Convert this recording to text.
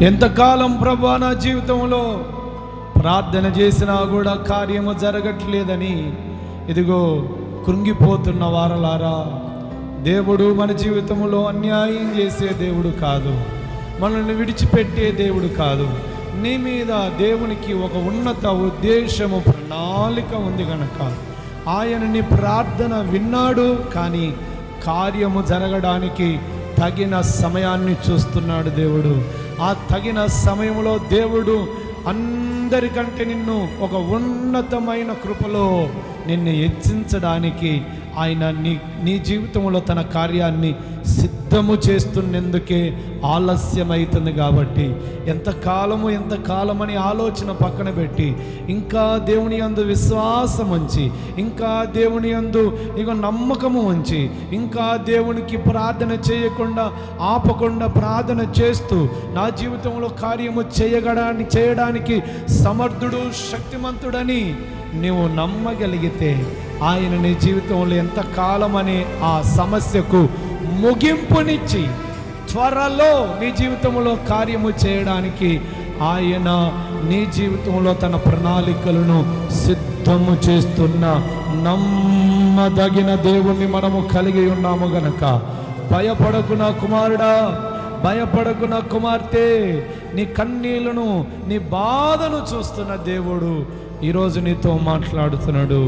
ఎంతకాలం ప్రభువా నా జీవితంలో ప్రార్థన చేసినా కూడా కార్యము జరగట్లేదని ఇదిగో కృంగిపోతున్న వారలారా, దేవుడు మన జీవితంలో అన్యాయం చేసే దేవుడు కాదు, మనల్ని విడిచిపెట్టే దేవుడు కాదు. నీ మీద దేవునికి ఒక ఉన్నత ఉద్దేశము, ప్రణాళిక ఉంది కనుక ఆయన నీ ప్రార్థన విన్నాడు. కానీ కార్యము జరగడానికి తగిన సమయాన్ని చూస్తున్నాడు దేవుడు. ఆ తగిన సమయంలో దేవుడు అందరికంటే నిన్ను ఒక ఉన్నతమైన కృపలో నిన్ను హెచ్చించడానికి ఆయన నీ జీవితంలో తన కార్యాన్ని సిద్ధము చేస్తున్నందుకే ఆలస్యమవుతుంది. కాబట్టి ఎంతకాలమని ఆలోచన పక్కన పెట్టి ఇంకా దేవుని యందు విశ్వాసం ఉంచి, ఇంకా దేవుని యందు నమ్మకము ఉంచి, ఇంకా దేవునికి ప్రార్థన చేయకుండా ఆపకుండా ప్రార్థన చేస్తూ నా జీవితంలో కార్యము చేయడానికి సమర్థుడు, శక్తిమంతుడని నీవు నమ్మగలిగితే ఆయన నీ జీవితంలో ఎంతకాలమనే ఆ సమస్యకు ముగింపునిచ్చి త్వరలో నీ జీవితంలో కార్యము చేయడానికి ఆయన నీ జీవితంలో తన ప్రణాళికలను సిద్ధము చేస్తున్న నమ్మదగిన దేవుణ్ణి మనము కలిగి ఉన్నాము గనక భయపడకు నా కుమారుడా, భయపడకు నా కుమార్తె. నీ కన్నీళ్లను, నీ బాధను చూస్తున్న దేవుడు ఈరోజు నీతో మాట్లాడుతున్నాడు.